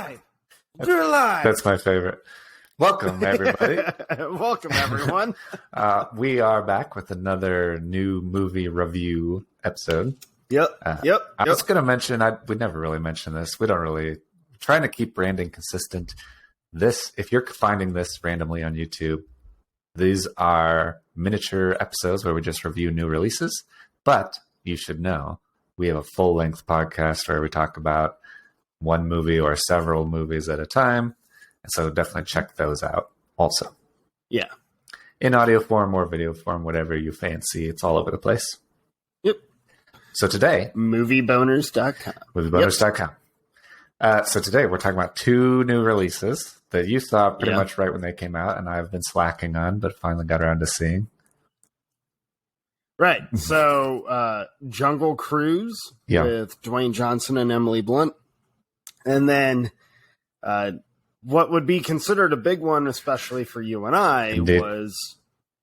live. Do it live. That's my favorite. Welcome, everybody. Welcome, everyone. We are back with another new movie review episode. Yep. I was going to mention, we never really mention this. We don't really, trying to keep branding consistent. If you're finding this randomly on YouTube, these are miniature episodes where we just review new releases. But you should know, we have a full-length podcast where we talk about one movie or several movies at a time. And so definitely check those out also. Yeah. In audio form or video form, whatever you fancy. It's all over the place. Yep. So today... Movieboners.com. Movieboners.com. So today we're talking about two new releases that you saw pretty much right when they came out, and I've been slacking on, but finally got around to seeing. Right. So Jungle Cruise with Dwayne Johnson and Emily Blunt. And then what would be considered a big one, especially for you and I, was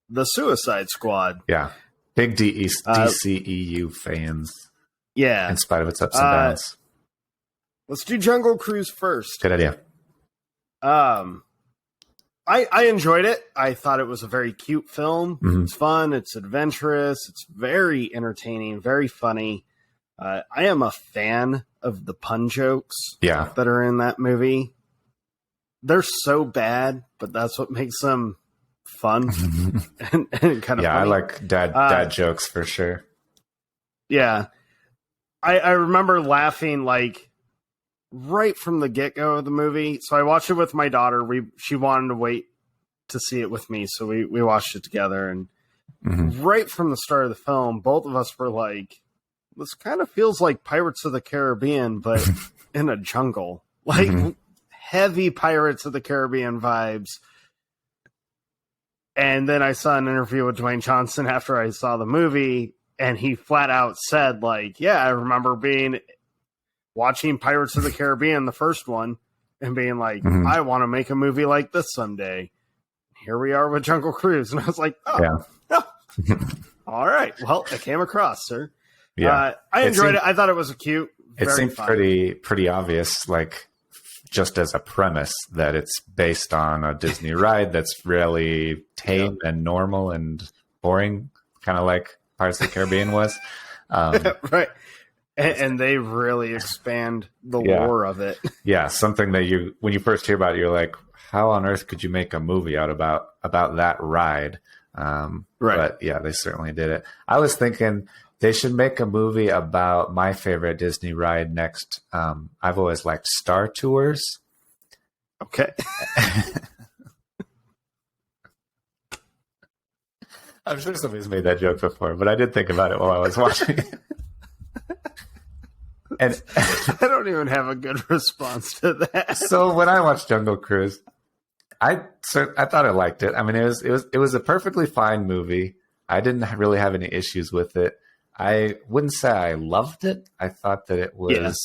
the Suicide Squad. Yeah. Big DCEU fans. Yeah. In spite of its ups and downs. Let's do Jungle Cruise first. Good idea. I enjoyed it. I thought it was a very cute film. Mm-hmm. It's fun. It's adventurous. It's very entertaining, very funny. I am a fan of the pun jokes that are in that movie. They're so bad, but that's what makes them fun and kind of funny. I like dad jokes for sure. Yeah. I remember laughing like right from the get-go of the movie. So I watched it with my daughter. She wanted to wait to see it with me, so we watched it together. And right from the start of the film, both of us were like, this kind of feels like Pirates of the Caribbean, but in a jungle. Like heavy Pirates of the Caribbean vibes. And then I saw an interview with Dwayne Johnson after I saw the movie, and he flat out said, like, yeah, I remember watching Pirates of the Caribbean, the first one, and being like, I want to make a movie like this someday. Here we are with Jungle Cruise. And I was like, all right. Well, it came across, sir. Yeah. I enjoyed it. I thought it was cute. It seemed pretty obvious, like, just as a premise, that it's based on a Disney ride that's really tame and normal and boring, kind of like Pirates of the Caribbean was. Right. And they really expand the lore of it. Yeah, something that when you first hear about it, you're like, how on earth could you make a movie out about that ride? Right. But yeah, they certainly did it. I was thinking they should make a movie about my favorite Disney ride next. I've always liked Star Tours. Okay. I'm sure somebody's made that joke before, but I did think about it while I was watching it. And I don't even have a good response to that. So when I watched Jungle Cruise, I thought I liked it. I mean, it was a perfectly fine movie. I didn't really have any issues with it. I wouldn't say I loved it. I thought that it was,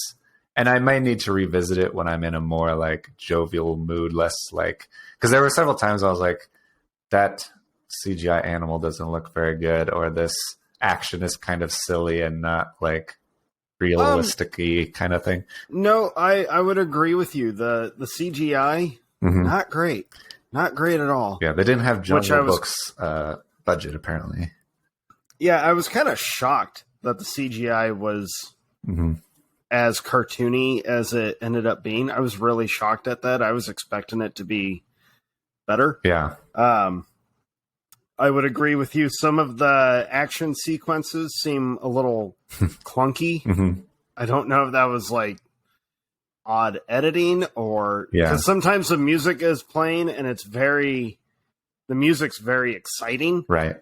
and I may need to revisit it when I'm in a more like jovial mood, less like, because there were several times I was like, that CGI animal doesn't look very good, or this action is kind of silly and not like realistic-y kind of thing. No, I would agree with you. The CGI, not great. Not great at all. Yeah, they didn't have Jungle Book's budget, apparently. Yeah, I was kind of shocked that the CGI was as cartoony as it ended up being. I was really shocked at that. I was expecting it to be better. Yeah. I would agree with you. Some of the action sequences seem a little clunky. I don't know if that was like odd editing or because sometimes the music is playing and the music's very exciting. Right.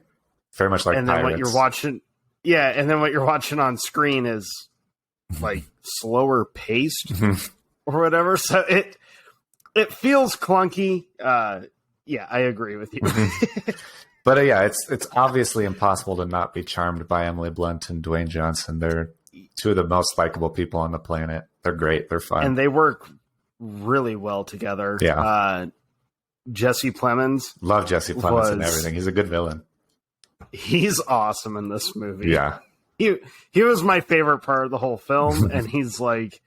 Very much like Pirates. What you're watching. Yeah. And then what you're watching on screen is like slower paced or whatever. So it feels clunky. Yeah, I agree with you. But it's obviously impossible to not be charmed by Emily Blunt and Dwayne Johnson. They're two of the most likable people on the planet. They're great. They're fun. And they work really well together. Yeah. Jesse Plemons. Love Jesse Plemons and everything. He's a good villain. He's awesome in this movie. Yeah. He was my favorite part of the whole film. And he's like,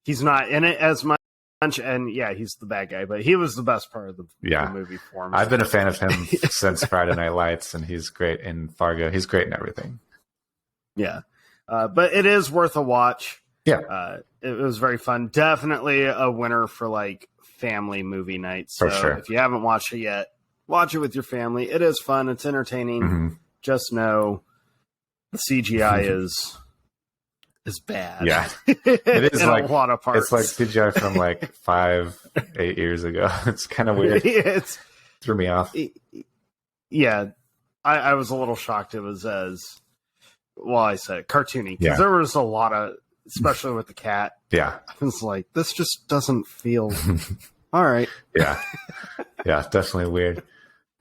he's not in it as much and yeah, he's the bad guy, but he was the best part of the movie for me. I've been a fan of him since Friday Night Lights, and he's great in Fargo. He's great in everything. Yeah. But it is worth a watch. Yeah. It was very fun. Definitely a winner for like family movie night. So for sure. If you haven't watched it yet, watch it with your family. It is fun. It's entertaining. Mm-hmm. Just know the CGI is bad. Yeah. It is like a lot of parts. It's like CGI from like 8 years ago. It's kind of weird. Threw me off. Yeah. I was a little shocked it was as well, I said cartoony. Because Yeah. there was a lot of, especially with the cat. Yeah. I was like, this just doesn't feel all right. Yeah. Yeah, definitely weird.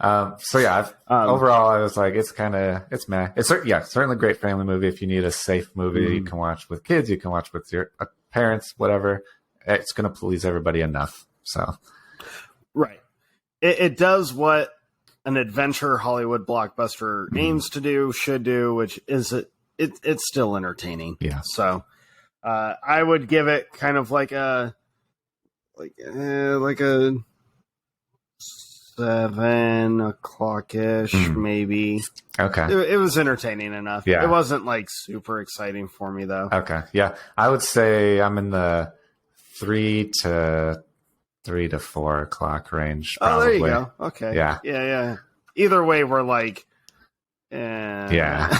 So yeah, overall, I was like, it's meh. It's certainly a great family movie. If you need a safe movie you can watch with kids, you can watch with your parents, whatever. It's going to please everybody enough. So, right. It does what an adventure Hollywood blockbuster aims to do, should do, which is it's still entertaining. Yeah. So, I would give it kind of like a 7 o'clock-ish, maybe. Okay. It was entertaining enough. Yeah. It wasn't like super exciting for me though. Okay. Yeah. I would say I'm in the 3 to 4 o'clock range. Probably. Oh, there you go. Okay. Yeah. Yeah. Either way, we're like, yeah.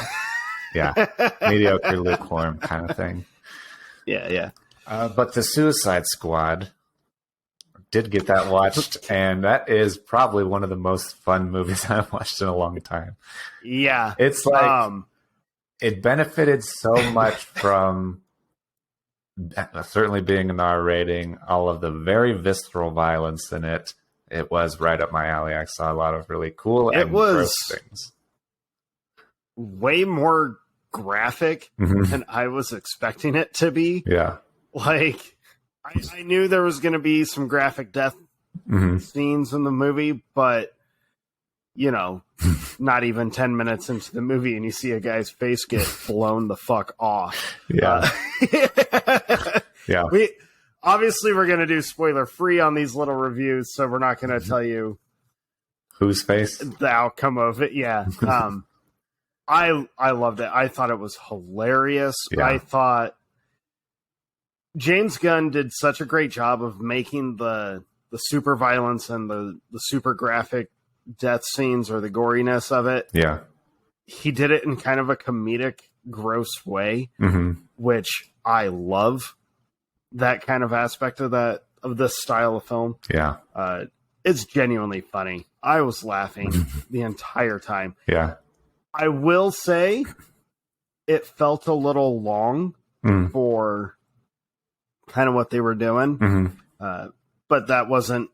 Mediocre, lukewarm kind of thing. Yeah. But the Suicide Squad did get that watched, and that is probably one of the most fun movies I've watched in a long time. Yeah. It's like it benefited so much from certainly being an R rating, all of the very visceral violence in it. It was right up my alley. I saw a lot of really cool and gross things. Way more graphic than I was expecting it to be. Yeah. Like, I knew there was going to be some graphic death scenes in the movie, but, you know, not even 10 minutes into the movie and you see a guy's face get blown the fuck off. Yeah. Yeah. We're going to do spoiler free on these little reviews, so we're not going to tell you whose face, the outcome of it. Yeah. I loved it. I thought it was hilarious. Yeah. I thought James Gunn did such a great job of making the super violence and the super graphic death scenes or the goriness of it. Yeah. He did it in kind of a comedic, gross way, which I love. That kind of aspect of this style of film. Yeah. It's genuinely funny. I was laughing the entire time. Yeah. I will say it felt a little long for kind of what they were doing. But that wasn't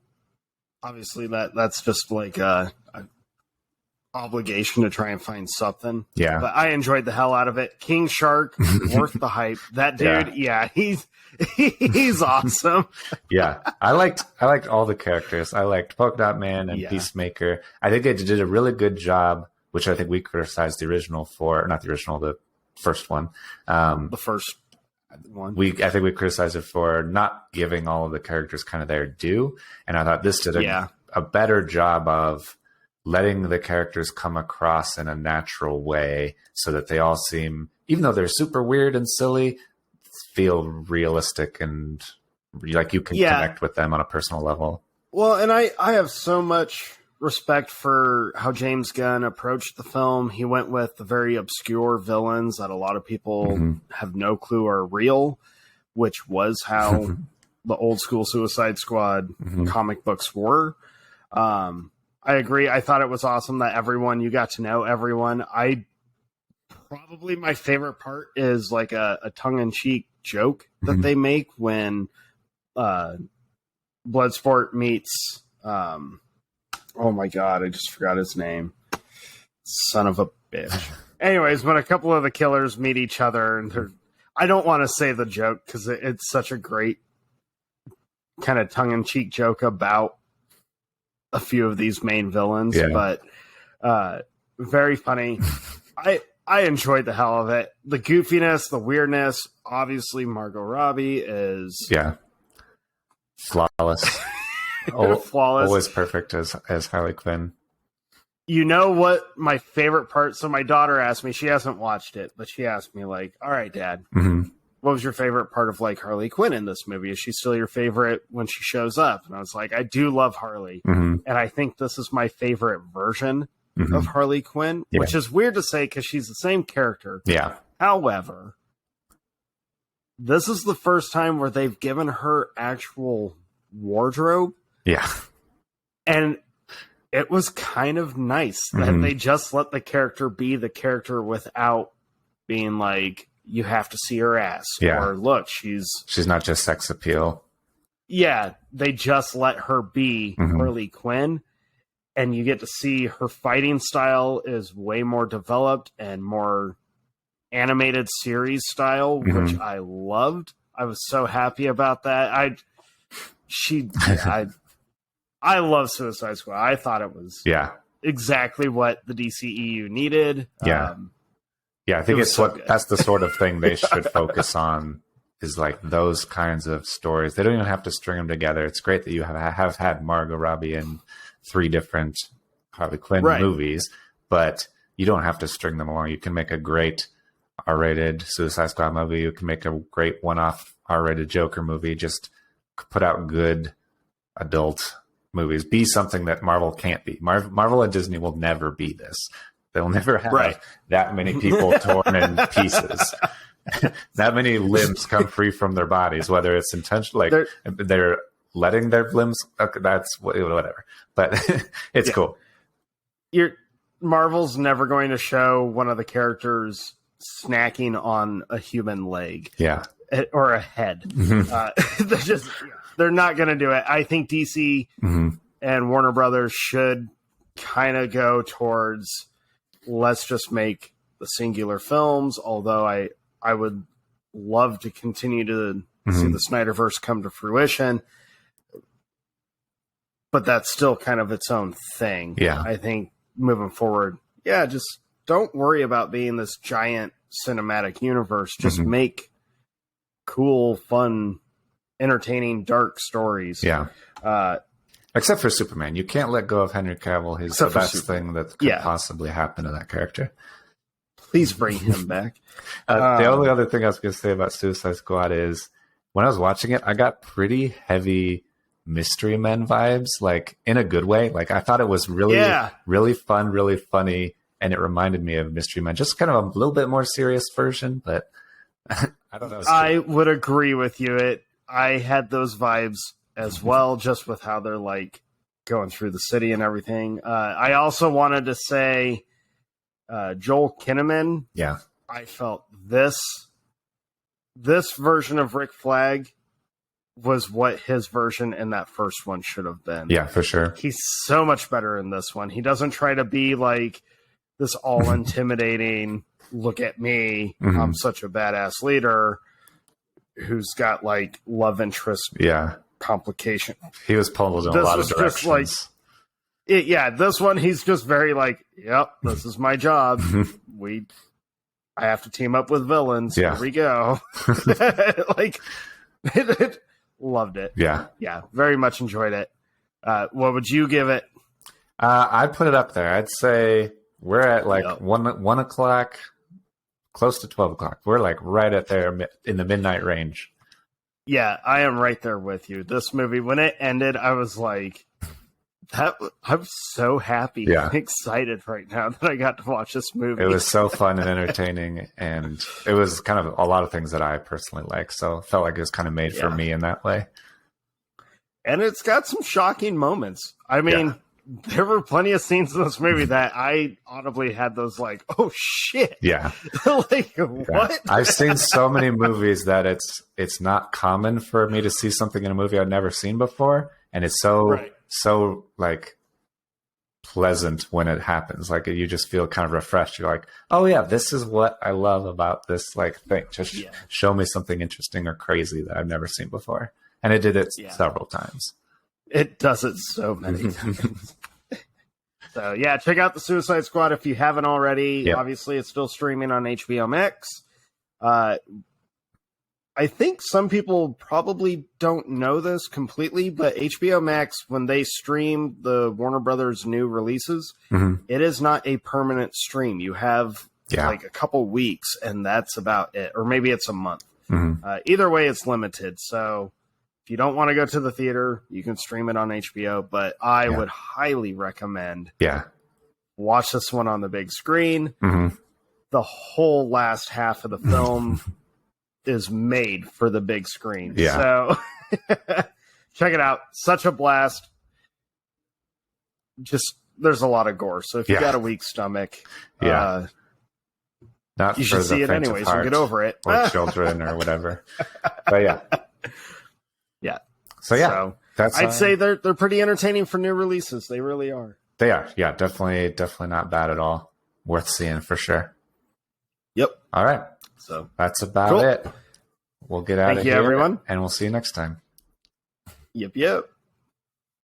obviously that's just like a obligation to try and find something. Yeah. But I enjoyed the hell out of it. King Shark, worth the hype. That dude, he's awesome. Yeah. I liked all the characters. I liked Polka Dot Man and Peacemaker. I think they did a really good job, which I think we criticized the original for, not the original, the first one. The first one. I think we criticized it for not giving all of the characters kind of their due. And I thought this did a better job of letting the characters come across in a natural way so that they all seem, even though they're super weird and silly, feel realistic and like you can connect with them on a personal level. Well, and I have so much respect for how James Gunn approached the film. He went with the very obscure villains that a lot of people have no clue are real, which was how the old school Suicide Squad comic books were. I agree. I thought it was awesome that you got to know everyone. Probably my favorite part is like a tongue-in-cheek joke that they make when Bloodsport meets oh my god, I just forgot his name. Son of a bitch. Anyways, when a couple of the killers meet each other and I don't want to say the joke because it's such a great kind of tongue-in-cheek joke about a few of these main villains, but very funny. I enjoyed the hell of it. The goofiness, the weirdness. Obviously, Margot Robbie is Flawless. Flawless. Always perfect as Harley Quinn. You know what my favorite part? So my daughter asked me, she hasn't watched it, but she asked me like, all right, Dad, what was your favorite part of like Harley Quinn in this movie? Is she still your favorite when she shows up? And I was like, I do love Harley. And I think this is my favorite version of Harley Quinn, which is weird to say because she's the same character. Yeah. However, this is the first time where they've given her actual wardrobe. Yeah. And it was kind of nice that they just let the character be the character without being like, you have to see her ass. Yeah. Or look, she's not just sex appeal. Yeah. They just let her be Harley Quinn. And you get to see her fighting style is way more developed and more animated series style, which I loved. I was so happy about that. I love Suicide Squad. I thought it was exactly what the DCEU needed. Yeah. I think that's the sort of thing they should focus on, is like those kinds of stories. They don't even have to string them together. It's great that you have had Margot Robbie in 3 different Harley Quinn movies, but you don't have to string them along. You can make a great R-rated Suicide Squad movie. You can make a great one-off R-rated Joker movie. Just put out good adult movies. Be something that Marvel can't be. Marvel and Disney will never be this. They'll never have that many people torn in pieces. That many limbs come free from their bodies, whether it's intentional, like they're letting their limbs. Okay, that's whatever. But it's cool. Marvel's never going to show one of the characters snacking on a human leg. Yeah. Or a head. They're not going to do it. I think DC and Warner Brothers should kind of go towards, let's just make the singular films, although I would love to continue to see the Snyderverse come to fruition. But that's still kind of its own thing. Yeah. I think moving forward, just don't worry about being this giant cinematic universe. Just make cool, fun, entertaining, dark stories. Yeah. Except for Superman. You can't let go of Henry Cavill. He's the best thing that could possibly happen to that character. Please bring him back. The only other thing I was going to say about Suicide Squad is when I was watching it, I got pretty heavy Mystery Men vibes, like in a good way. Like I thought it was really, really fun, really funny. And it reminded me of Mystery Men, just kind of a little bit more serious version, but I don't know. I would agree with you. I had those vibes as well, just with how they're like going through the city and everything. I also wanted to say Joel Kinnaman. Yeah. I felt this version of Rick Flag was what his version in that first one should have been. Yeah, for sure. He's so much better in this one. He doesn't try to be like this all intimidating, look at me, I'm such a badass leader who's got like love interest complication. He was pulled in a lot of directions. This one he's just very like, yep, this is my job. I have to team up with villains. Here we go. Like loved it. Yeah, very much enjoyed it. What would you give it? I'd put it up there. I'd say we're at like 1 o'clock, close to 12 o'clock. We're like right at there in the midnight range. Yeah, I am right there with you. This movie, when it ended, I was like, I'm so happy and excited right now that I got to watch this movie. It was so fun and entertaining, and it was kind of a lot of things that I personally like. So it felt like it was kind of made for me in that way. And it's got some shocking moments. I mean, there were plenty of scenes in this movie that I audibly had those like, oh shit. Yeah. Like, what? I've seen so many movies that it's not common for me to see something in a movie I've never seen before. And it's so like pleasant when it happens. Like you just feel kind of refreshed. You're like, oh yeah, this is what I love about this like thing. Just show me something interesting or crazy that I've never seen before. And it did it several times. It does it so many times. So yeah, check out the Suicide Squad if you haven't already. Obviously, it's still streaming on HBO Max. I think some people probably don't know this completely, but HBO Max, when they stream the Warner Brothers new releases, it is not a permanent stream. You have like a couple weeks, and that's about it. Or maybe it's a month. Either way, it's limited. So if you don't want to go to the theater, you can stream it on HBO. But I would highly recommend watch this one on the big screen. The whole last half of the film is made for the big screen. So check it out. Such a blast. Just there's a lot of gore. So if you got a weak stomach, not you should see it anyways and get over it. Or children or whatever. But So that's I'd say they're pretty entertaining for new releases. They really are. They are. Yeah, definitely not bad at all. Worth seeing for sure. Yep. All right. So that's about it. We'll get out of here, everyone. And we'll see you next time. Yep.